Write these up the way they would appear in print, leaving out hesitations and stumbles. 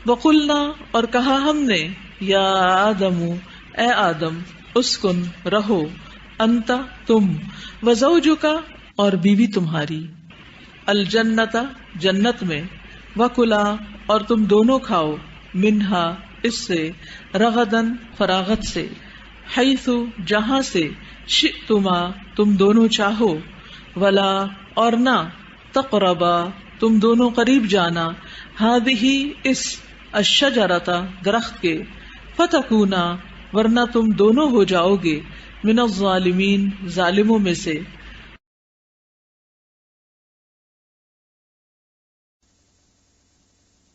وقلنا اور کہا ہم نے یا آدم اے آدم اسکن رہو انت تم وزوجک اور بیوی تمہاری الجنت جنت میں وکلا اور تم دونوں کھاؤ منہا اس سے رغدن فراغت سے حیث جہاں سے شئتما تم دونوں چاہو ولا اور نہ تقربا تم دونوں قریب جانا ہذہ اس الشجرۃ درخت کے فتکونا ورنہ تم دونوں ہو جاؤ گے من الظالمین ظالموں میں سے.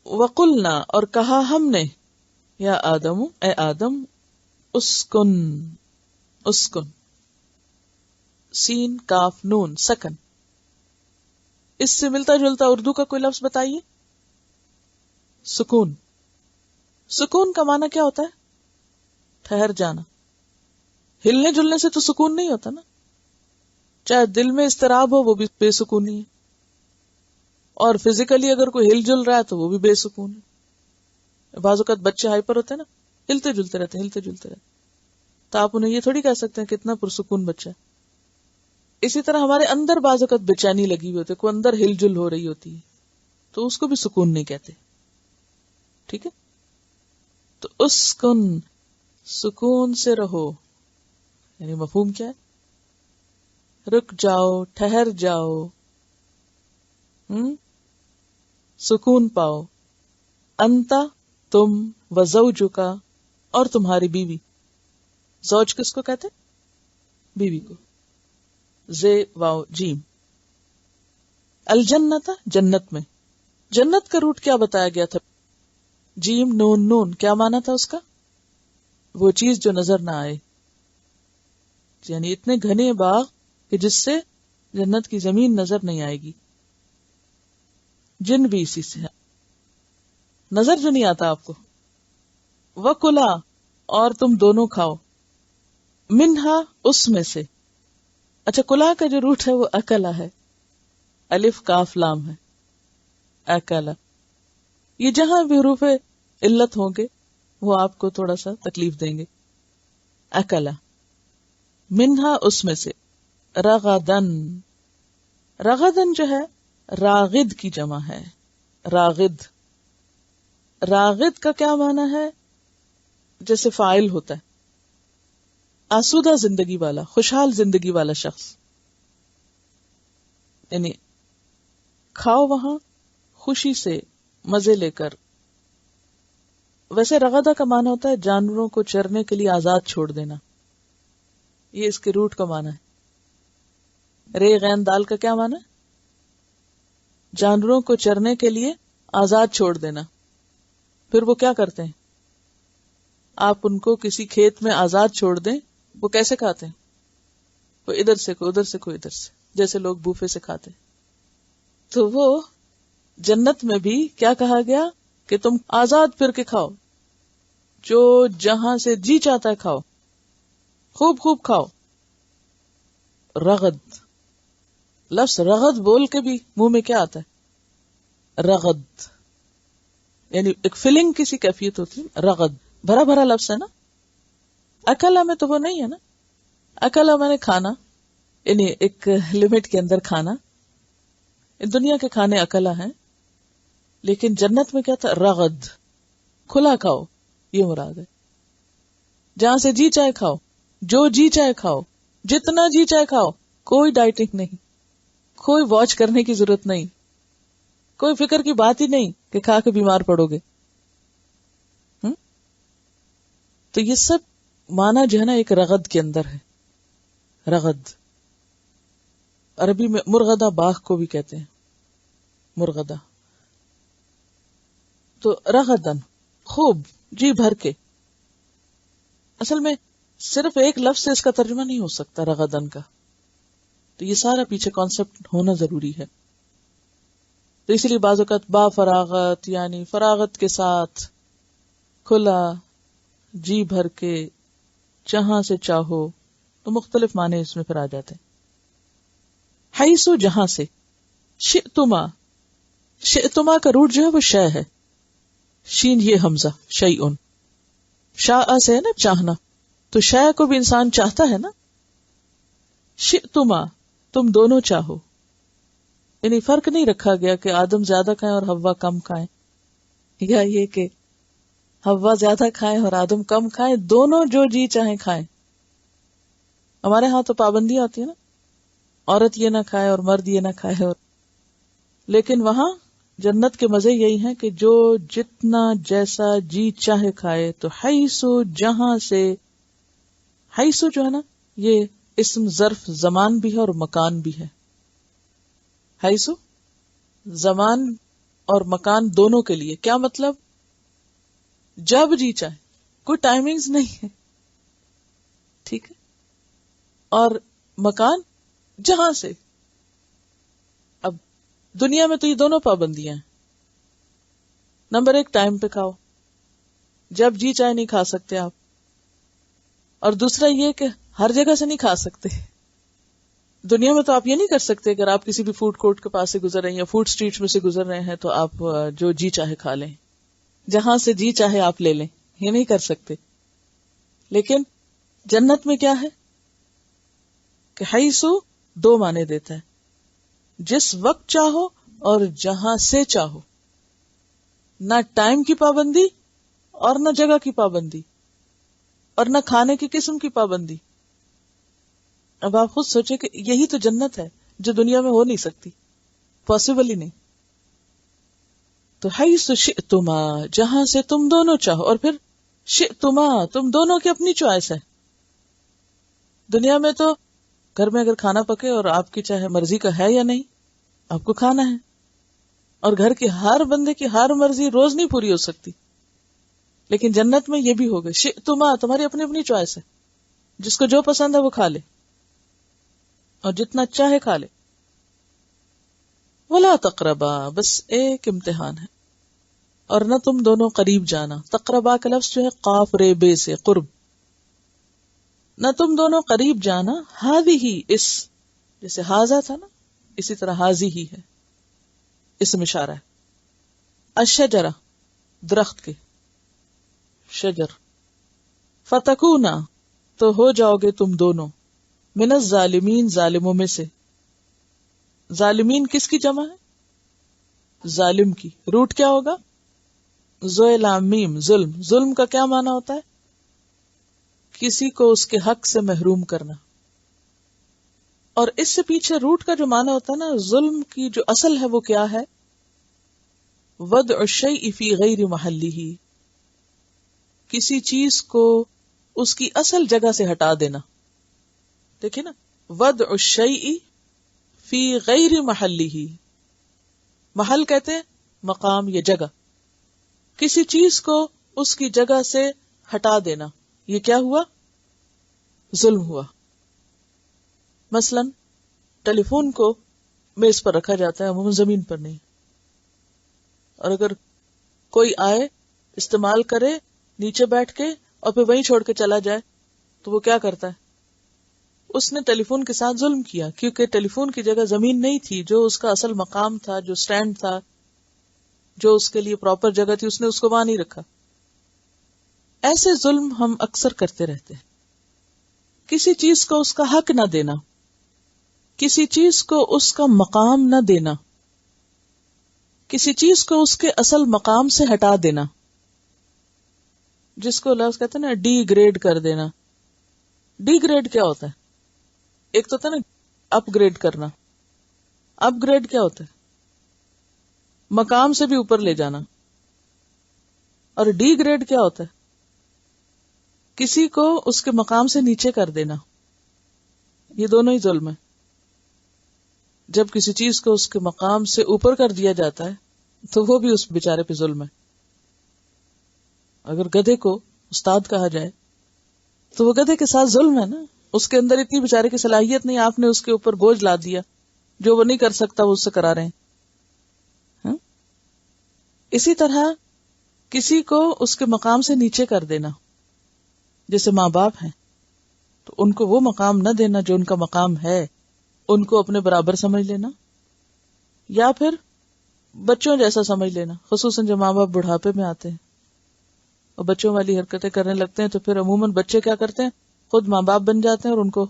وقلنا اور کہا ہم نے یا آدم اے آدم اسکن اسکن سین کاف نون سکن. اس سے ملتا جلتا اردو کا کوئی لفظ بتائیے. سکون. سکون کا معنی کیا ہوتا ہے؟ ٹھہر جانا. ہلنے جلنے سے تو سکون نہیں ہوتا نا. چاہے دل میں اضطراب ہو وہ بھی بے سکونی ہے، اور فزیکلی اگر کوئی ہل جل رہا ہے تو وہ بھی بے سکون ہے. بعض اوقات بچے ہائپر ہوتے ہیں نا، ہلتے جلتے رہتے تو آپ انہیں یہ تھوڑی کہہ سکتے ہیں کتنا پرسکون بچہ ہے. اسی طرح ہمارے اندر بعض اوقات بے چینی لگی ہوئی ہوتی ہے، کوئی اندر ہل جل ہو رہی ہوتی ہے تو اس کو بھی سکون نہیں کہتے. ٹھیک ہے، تو اسکن سکون سے رہو، یعنی مفہوم کیا ہے؟ رک جاؤ، ٹھہر جاؤ، سکون پاؤ. انتا تم وزوجکا اور تمہاری بیوی. زوج کس کو کہتے؟ بیوی کو. زے واو جیم. الجنت جنت میں. جنت کا روٹ کیا بتایا گیا تھا؟ جیم نون نون. کیا مانا تھا اس کا؟ وہ چیز جو نظر نہ آئے، یعنی اتنے گھنے باغ کہ جس سے جنت کی زمین نظر نہیں آئے گی. جن بھی اسی سے نظر جو نہیں آتا آپ کو. وکلا اور تم دونوں کھاؤ منہا اس میں سے. اچھا، کلا کا جو روٹ ہے وہ اکلا ہے، الف کاف لام ہے. اکلا یہ جہاں بھی حروف علت ہوں گے وہ آپ کو تھوڑا سا تکلیف دیں گے. اکلا منہا اس میں سے. رغدن. رغدن جو ہے راغد کی جمع ہے. راغد. راغد کا کیا معنی ہے؟ جیسے فاعل ہوتا ہے آسودہ زندگی والا، خوشحال زندگی والا شخص. یعنی کھاؤ وہاں خوشی سے، مزے لے کر. ویسے رغدہ کا معنی ہوتا ہے جانوروں کو چرنے کے لیے آزاد چھوڑ دینا، یہ اس کے روٹ کا معنی ہے. رے غین دال کا کیا معنی ہے؟ جانوروں کو چرنے کے لیے آزاد چھوڑ دینا. پھر وہ کیا کرتے ہیں؟ آپ ان کو کسی کھیت میں آزاد چھوڑ دیں، وہ کیسے کھاتے ہیں؟ کوئی ادھر سے، کوئی ادھر سے، کوئی ادھر سے، جیسے لوگ بوفے سے کھاتے. تو وہ جنت میں بھی کیا کہا گیا کہ تم آزاد پھر کے کھاؤ، جو جہاں سے جی چاہتا ہے کھاؤ، خوب خوب کھاؤ. رغد. لفظ رغد بول کے بھی منہ میں کیا آتا ہے؟ رغد. یعنی ایک فیلنگ، کسی کیفیت ہوتی ہے. رغد بھرا بھرا لفظ ہے نا. اکلا میں تو وہ نہیں ہے نا. اکلا میں نے کھانا، یعنی ایک لمٹ کے اندر کھانا. دنیا کے کھانے اکلا ہیں، لیکن جنت میں کیا تھا؟ رغد. کھلا کھاؤ، یہ مراد ہے. جہاں سے جی چاہے کھاؤ، جو جی چاہے کھاؤ، جتنا جی چاہے کھاؤ. کوئی ڈائٹنگ نہیں، کوئی واچ کرنے کی ضرورت نہیں، کوئی فکر کی بات ہی نہیں کہ کھا کے بیمار پڑو گے. تو یہ سب معنی جو ہے نا ایک رغد کے اندر ہے. رغد عربی میں مرغدہ باغ کو بھی کہتے ہیں، مرغدہ. تو رغدن خوب، جی بھر کے. اصل میں صرف ایک لفظ سے اس کا ترجمہ نہیں ہو سکتا رغدن کا، تو یہ سارا پیچھے کانسیپٹ ہونا ضروری ہے. تو اس لیے بعض اوقات با فراغت، یعنی فراغت کے ساتھ، کھلا، جی بھر کے، جہاں سے چاہو، تو مختلف معنی اس میں پھر آ جاتے ہیں. حیثو جہاں سے. شئتما. شئتما کا روٹ جو ہے وہ شے ہے. شین یہ حمزہ شیئن، شاء سے ہے نا چاہنا، تو شے کو بھی انسان چاہتا ہے نا. شئتما تم دونوں چاہو، یعنی فرق نہیں رکھا گیا کہ آدم زیادہ کھائیں اور حوا کم کھائیں، یا یہ کہ حوا زیادہ کھائیں اور آدم کم کھائیں، دونوں جو جی چاہیں کھائیں. ہمارے ہاں تو پابندیاں ہوتی ہیں نا، عورت یہ نہ کھائے اور مرد یہ نہ کھائے، اور لیکن وہاں جنت کے مزے یہی ہیں کہ جو جتنا جیسا جی چاہے کھائے. تو حیثو جہاں سے، حیثو جو ہے نا یہ اسم ظرف زمان بھی ہے اور مکان بھی ہے. حیثو زمان اور مکان دونوں کے لیے. کیا مطلب؟ جب جی چاہے، کوئی ٹائمنگز نہیں ہے، ٹھیک ہے. اور مکان جہاں سے. اب دنیا میں تو یہ دونوں پابندیاں ہیں. نمبر 1 ٹائم پہ کھاؤ، جب جی چاہے نہیں کھا سکتے آپ. اور دوسرا یہ کہ ہر جگہ سے نہیں کھا سکتے. دنیا میں تو آپ یہ نہیں کر سکتے اگر آپ کسی بھی فوڈ کورٹ کے پاس سے گزر رہے ہیں یا فوڈ اسٹریٹ میں سے گزر رہے ہیں تو آپ جو جی چاہے کھا لیں، جہاں سے جی چاہے آپ لے لیں، یہ نہیں کر سکتے. لیکن جنت میں کیا ہے کہ حیثو 2 معنی دیتا ہے، جس وقت چاہو اور جہاں سے چاہو. نہ ٹائم کی پابندی اور نہ جگہ کی پابندی اور نہ کھانے کی قسم کی پابندی. اب آپ خود سوچیں کہ یہی تو جنت ہے جو دنیا میں ہو نہیں سکتی، پاسبل ہی نہیں. تو حیث شئتما جہاں سے تم دونوں چاہو، اور پھر شئتما تم دونوں کی اپنی چوائس ہے. دنیا میں تو گھر میں اگر کھانا پکے اور آپ کی چاہے مرضی کا ہے یا نہیں، آپ کو کھانا ہے. اور گھر کی ہر بندے کی ہر مرضی روز نہیں پوری ہو سکتی. لیکن جنت میں یہ بھی ہوگا، شئتما تمہاری اپنی اپنی چوائس ہے، جس کو جو پسند ہے وہ کھا لے اور جتنا چاہے کھا لے. ولا تقربا بس ایک امتحان ہے، اور نہ تم دونوں قریب جانا. تقربا کا لفظ جو ہے قاف رے بے سے قرب، نہ تم دونوں قریب جانا. ہی اس جیسے ہاذا تھا نا، اسی طرح ہاذی ہی ہے، اسم اشارہ ہے. الشجرہ درخت کے، شجر. فتکونا تو ہو جاؤ گے تم دونوں، من الظالمین ظالموں میں سے. ظالمین کس کی جمع ہے؟ ظالم کی. روٹ کیا ہوگا؟ ذو لام میم ظلم. ظلم کا کیا معنی ہوتا ہے؟ کسی کو اس کے حق سے محروم کرنا. اور اس سے پیچھے روٹ کا جو معنی ہوتا ہے نا، ظلم کی جو اصل ہے وہ کیا ہے؟ وضع الشیء فی غیر محلہ، کسی چیز کو اس کی اصل جگہ سے ہٹا دینا. دیکھیں نا، وضع الشیء فی غیر محلہ، محل کہتے ہیں مقام یا جگہ. کسی چیز کو اس کی جگہ سے ہٹا دینا، یہ کیا ہوا؟ ظلم ہوا. مثلا ٹیلی فون کو میز پر رکھا جاتا ہے، عموماً زمین پر نہیں. اور اگر کوئی آئے استعمال کرے نیچے بیٹھ کے اور پھر وہیں چھوڑ کے چلا جائے تو وہ کیا کرتا ہے؟ اس نے ٹیلی فون کے ساتھ ظلم کیا، کیونکہ ٹیلی فون کی جگہ زمین نہیں تھی، جو اس کا اصل مقام تھا، جو سٹینڈ تھا، جو اس کے لیے پراپر جگہ تھی، اس نے اس کو وہاں نہیں رکھا. ایسے ظلم ہم اکثر کرتے رہتے ہیں. کسی چیز کو اس کا حق نہ دینا، کسی چیز کو اس کا مقام نہ دینا، کسی چیز کو اس کے اصل مقام سے ہٹا دینا، جس کو لفظ کہتے ہیں نا ڈی گریڈ کر دینا. ڈی گریڈ کیا ہوتا ہے؟ ایک تو ہوتا ہے نا اپ گریڈ کرنا. اپ گریڈ کیا ہوتا ہے؟ مقام سے بھی اوپر لے جانا. اور ڈی گریڈ کیا ہوتا ہے؟ کسی کو اس کے مقام سے نیچے کر دینا. یہ دونوں ہی ظلم ہے. جب کسی چیز کو اس کے مقام سے اوپر کر دیا جاتا ہے تو وہ بھی اس بیچارے پہ ظلم ہے. اگر گدھے کو استاد کہا جائے تو وہ گدھے کے ساتھ ظلم ہے نا. اس کے اندر اتنی بیچارے کی صلاحیت نہیں، آپ نے اس کے اوپر بوجھ لا دیا، جو وہ نہیں کر سکتا وہ اس سے کرا رہے ہیں. اسی طرح کسی کو اس کے مقام سے نیچے کر دینا، جیسے ماں باپ ہیں تو ان کو وہ مقام نہ دینا جو ان کا مقام ہے، ان کو اپنے برابر سمجھ لینا. یا پھر بچوں جیسا سمجھ لینا، خصوصاً جب ماں باپ بڑھاپے میں آتے ہیں اور بچوں والی حرکتیں کرنے لگتے ہیں تو پھر عموماً بچے کیا کرتے ہیں، خود ماں باپ بن جاتے ہیں اور ان کو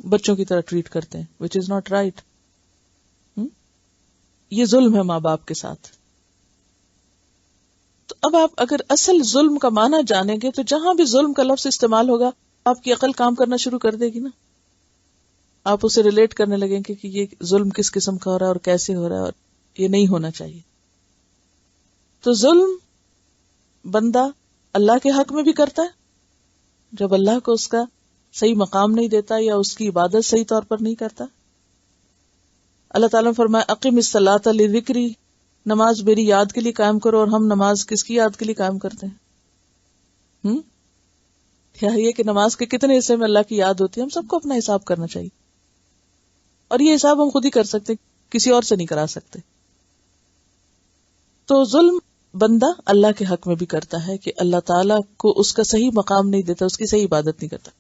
بچوں کی طرح ٹریٹ کرتے ہیں، which is not right. یہ ظلم ہے ماں باپ کے ساتھ. تو اب آپ اگر اصل ظلم کا معنی جانیں گے تو جہاں بھی ظلم کا لفظ استعمال ہوگا آپ کی عقل کام کرنا شروع کر دے گی نا. آپ اسے ریلیٹ کرنے لگیں گے کہ یہ ظلم کس قسم کا ہو رہا ہے اور کیسے ہو رہا ہے اور یہ نہیں ہونا چاہیے. تو ظلم بندہ اللہ کے حق میں بھی کرتا ہے جب اللہ کو اس کا صحیح مقام نہیں دیتا یا اس کی عبادت صحیح طور پر نہیں کرتا. اللہ تعالیٰ نے فرمایا اقم الصلاۃ لذکری، نماز میری یاد کے لیے قائم کرو. اور ہم نماز کس کی یاد کے لیے قائم کرتے ہیں؟ کیا یہ کہ نماز کے کتنے حصے میں اللہ کی یاد ہوتی ہے؟ ہم سب کو اپنا حساب کرنا چاہیے، اور یہ حساب ہم خود ہی کر سکتے، کسی اور سے نہیں کرا سکتے. تو ظلم بندہ اللہ کے حق میں بھی کرتا ہے کہ اللہ تعالیٰ کو اس کا صحیح مقام نہیں دیتا، اس کی صحیح عبادت نہیں کرتا.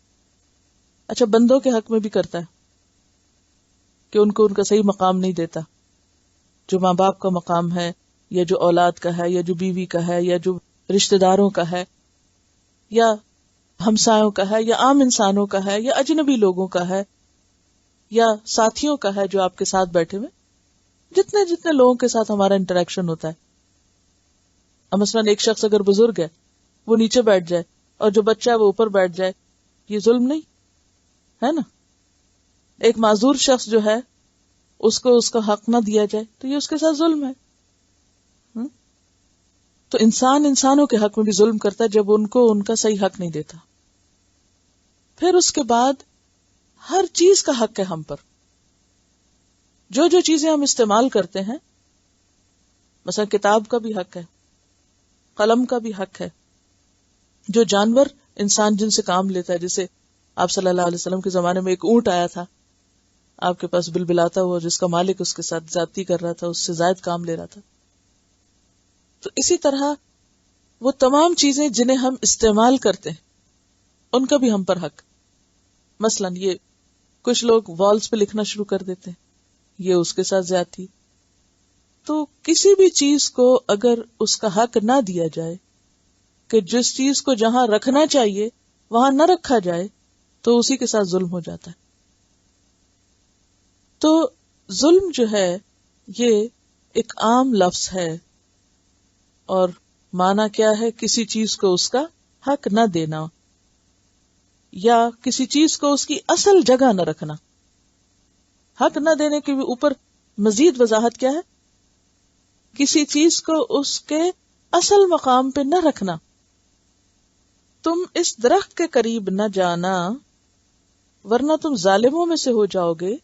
اچھا، بندوں کے حق میں بھی کرتا ہے کہ ان کو ان کا صحیح مقام نہیں دیتا، جو ماں باپ کا مقام ہے یا جو اولاد کا ہے یا جو بیوی کا ہے یا جو رشتہ داروں کا ہے یا ہمسایوں کا ہے یا عام انسانوں کا ہے یا اجنبی لوگوں کا ہے یا ساتھیوں کا ہے جو آپ کے ساتھ بیٹھے ہوئے، جتنے جتنے لوگوں کے ساتھ ہمارا انٹریکشن ہوتا ہے. مثلاً ایک شخص اگر بزرگ ہے وہ نیچے بیٹھ جائے اور جو بچہ ہے وہ اوپر بیٹھ جائے، یہ ظلم نہیں ہے نا؟ ایک معذور شخص جو ہے اس کو اس کا حق نہ دیا جائے تو یہ اس کے ساتھ ظلم ہے. تو انسان انسانوں کے حق میں بھی ظلم کرتا ہے جب ان کو ان کا صحیح حق نہیں دیتا. پھر اس کے بعد ہر چیز کا حق ہے ہم پر. جو جو چیزیں ہم استعمال کرتے ہیں، مثلا کتاب کا بھی حق ہے، قلم کا بھی حق ہے. جو جانور انسان جن سے کام لیتا ہے، جیسے آپ صلی اللہ علیہ وسلم کے زمانے میں ایک اونٹ آیا تھا آپ کے پاس بلبلاتا ہوا، جس کا مالک اس کے ساتھ زیادتی کر رہا تھا، اس سے زائد کام لے رہا تھا. تو اسی طرح وہ تمام چیزیں جنہیں ہم استعمال کرتے ہیں ان کا بھی ہم پر حق. مثلا یہ کچھ لوگ والز پہ لکھنا شروع کر دیتے ہیں، یہ اس کے ساتھ زیادتی. تو کسی بھی چیز کو اگر اس کا حق نہ دیا جائے کہ جس چیز کو جہاں رکھنا چاہیے وہاں نہ رکھا جائے تو اسی کے ساتھ ظلم ہو جاتا ہے. تو ظلم جو ہے یہ ایک عام لفظ ہے اور معنی کیا ہے؟ کسی چیز کو اس کا حق نہ دینا یا کسی چیز کو اس کی اصل جگہ نہ رکھنا. حق نہ دینے کے اوپر مزید وضاحت کیا ہے؟ کسی چیز کو اس کے اصل مقام پہ نہ رکھنا. تم اس درخت کے قریب نہ جانا ورنہ تم ظالموں میں سے ہو جاؤ گے.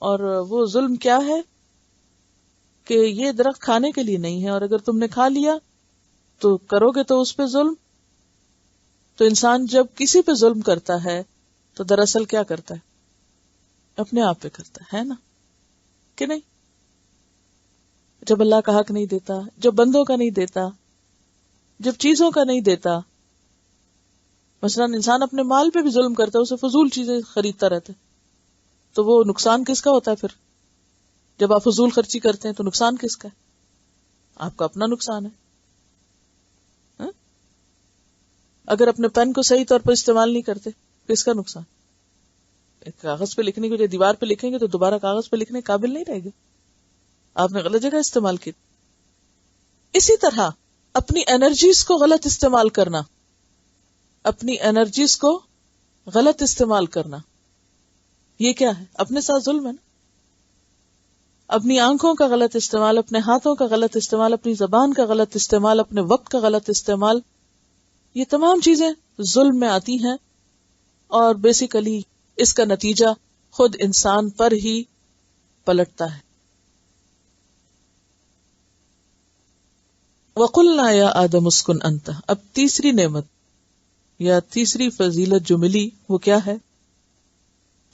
اور وہ ظلم کیا ہے کہ یہ درخت کھانے کے لیے نہیں ہے، اور اگر تم نے کھا لیا تو کرو گے تو اس پہ ظلم. تو انسان جب کسی پہ ظلم کرتا ہے تو دراصل کیا کرتا ہے؟ اپنے آپ پہ کرتا ہے نا کہ نہیں؟ جب اللہ کا حق نہیں دیتا، جب بندوں کا نہیں دیتا، جب چیزوں کا نہیں دیتا. مثلا انسان اپنے مال پہ بھی ظلم کرتا ہے، اسے فضول چیزیں خریدتا رہتا ہے، تو وہ نقصان کس کا ہوتا ہے؟ پھر جب آپ فضول خرچی کرتے ہیں تو نقصان کس کا ہے؟ آپ کا اپنا نقصان ہے. اگر اپنے پین کو صحیح طور پر استعمال نہیں کرتے کس کا نقصان؟ ایک کاغذ پہ لکھنے کی جو دیوار پہ لکھیں گے تو دوبارہ کاغذ پہ لکھنے قابل نہیں رہے گا، آپ نے غلط جگہ استعمال کی. اسی طرح اپنی انرجیز کو غلط استعمال کرنا، اپنی انرجیز کو غلط استعمال کرنا، یہ کیا ہے؟ اپنے ساتھ ظلم ہے نا. اپنی آنکھوں کا غلط استعمال، اپنے ہاتھوں کا غلط استعمال، اپنی زبان کا غلط استعمال، اپنے وقت کا غلط استعمال، یہ تمام چیزیں ظلم میں آتی ہیں. اور بیسیکلی اس کا نتیجہ خود انسان پر ہی پلٹتا ہے. وَقُلْنَا يَا آدَمُ اسْكُنْ أَنْتَ. اب تیسری نعمت یا تیسری فضیلت جو ملی وہ کیا ہے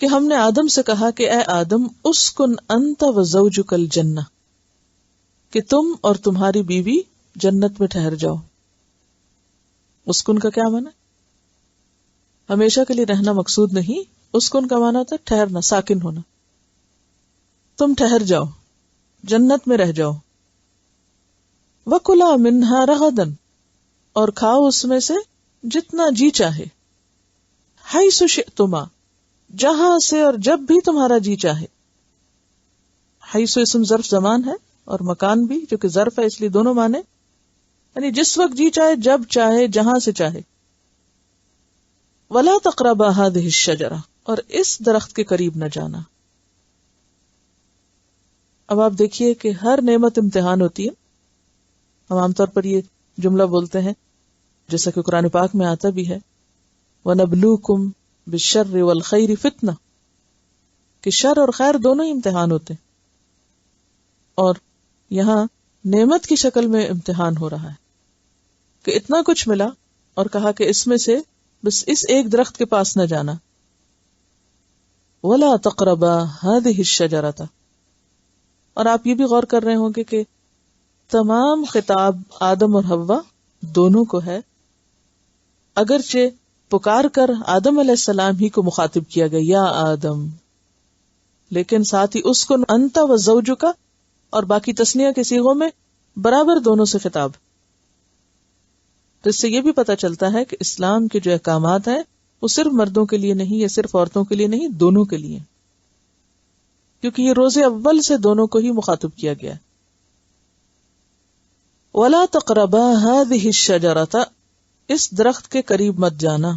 کہ ہم نے آدم سے کہا کہ اے آدم اسکن انت وزوجک الجنہ، کہ تم اور تمہاری بیوی جنت میں ٹھہر جاؤ. اسکن کا کیا معنی؟ ہمیشہ کے لیے رہنا مقصود نہیں. اسکن کا معنی ہوتا ہے ٹھہرنا، ساکن ہونا. تم ٹھہر جاؤ. جنت میں رہ جاؤ. وَكُلَا مِنْهَا رَغَدًا، اور کھاؤ اس میں سے جتنا جی چاہے. حَيْثُ شِئْتُمَا، جہاں سے اور جب بھی تمہارا جی چاہے. حیث اسم ظرف زمان ہے اور مکان بھی، جو کہ ظرف ہے اس لیے دونوں مانے، یعنی جس وقت جی چاہے، جب چاہے، جہاں سے چاہے. وَلَا تَقْرَبَا هَٰذِهِ الشَّجَرَةَ، اور اس درخت کے قریب نہ جانا. اب آپ دیکھیے کہ ہر نعمت امتحان ہوتی ہے. ہم عام طور پر یہ جملہ بولتے ہیں جیسا کہ قرآن پاک میں آتا بھی ہے، وَنَبْلُوكُمْ بِالشَّرِّ وَالْخَيْرِ فِتْنَةً، کہ شر اور خیر دونوں ہی امتحان ہوتے ہیں. اور یہاں نعمت کی شکل میں امتحان ہو رہا ہے کہ اتنا کچھ ملا اور کہا کہ اس میں سے بس اس ایک درخت کے پاس نہ جانا. وَلَا تَقْرَبَا هَٰذِهِ الشَّجَرَةَ، اور آپ یہ بھی غور کر رہے ہوں گے کہ تمام خطاب آدم اور حوا دونوں کو ہے. اگرچہ پکار کر آدم علیہ السلام ہی کو مخاطب کیا گیا، یا آدم، لیکن ساتھ ہی اس کو انت و زوجک اور باقی تثنیہ کے صیغوں میں برابر دونوں سے خطاب. تو اس سے یہ بھی پتہ چلتا ہے کہ اسلام کے جو احکامات ہیں وہ صرف مردوں کے لیے نہیں، یا صرف عورتوں کے لیے نہیں، دونوں کے لیے، کیونکہ یہ روز اول سے دونوں کو ہی مخاطب کیا گیا. وَلَا تَقْرَبَا هَٰذِهِ الشَّجَرَةَ، اس درخت کے قریب مت جانا.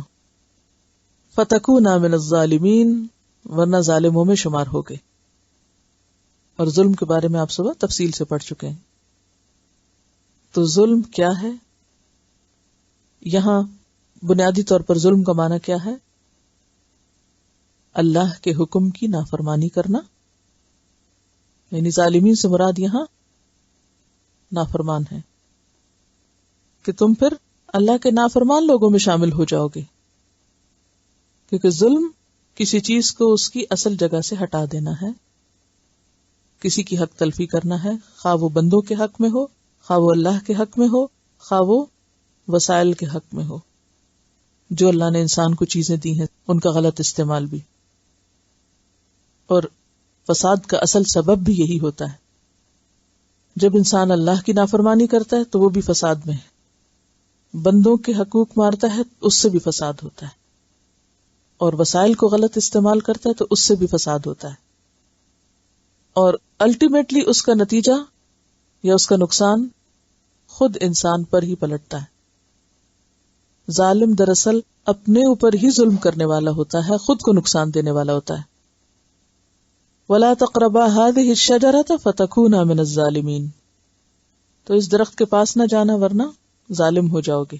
فَتَكُونَا مِنَ الظَّالِمِينَ، ورنہ ظالموں میں شمار ہو گئے. اور ظلم کے بارے میں آپ صبح تفصیل سے پڑھ چکے ہیں. تو ظلم کیا ہے؟ یہاں بنیادی طور پر ظلم کا معنی کیا ہے؟ اللہ کے حکم کی نافرمانی کرنا، یعنی ظالمین سے مراد یہاں نافرمان ہے، کہ تم پھر اللہ کے نافرمان لوگوں میں شامل ہو جاؤ گے. کیونکہ ظلم کسی چیز کو اس کی اصل جگہ سے ہٹا دینا ہے، کسی کی حق تلفی کرنا ہے، خواہ وہ بندوں کے حق میں ہو، خواہ وہ اللہ کے حق میں ہو، خواہ وہ وسائل کے حق میں ہو. جو اللہ نے انسان کو چیزیں دی ہیں ان کا غلط استعمال بھی. اور فساد کا اصل سبب بھی یہی ہوتا ہے. جب انسان اللہ کی نافرمانی کرتا ہے تو وہ بھی فساد میں ہے، بندوں کے حقوق مارتا ہے اس سے بھی فساد ہوتا ہے، اور وسائل کو غلط استعمال کرتا ہے تو اس سے بھی فساد ہوتا ہے. اور الٹیمیٹلی اس کا نتیجہ یا اس کا نقصان خود انسان پر ہی پلٹتا ہے. ظالم دراصل اپنے اوپر ہی ظلم کرنے والا ہوتا ہے، خود کو نقصان دینے والا ہوتا ہے. وَلَا تَقْرَبَا هَٰذِهِ الشَّجَرَةَ فَتَكُونَا مِنَ الظَّالِمِينَ، تو اس درخت کے پاس نہ جانا ورنہ ظالم ہو جاؤ گے.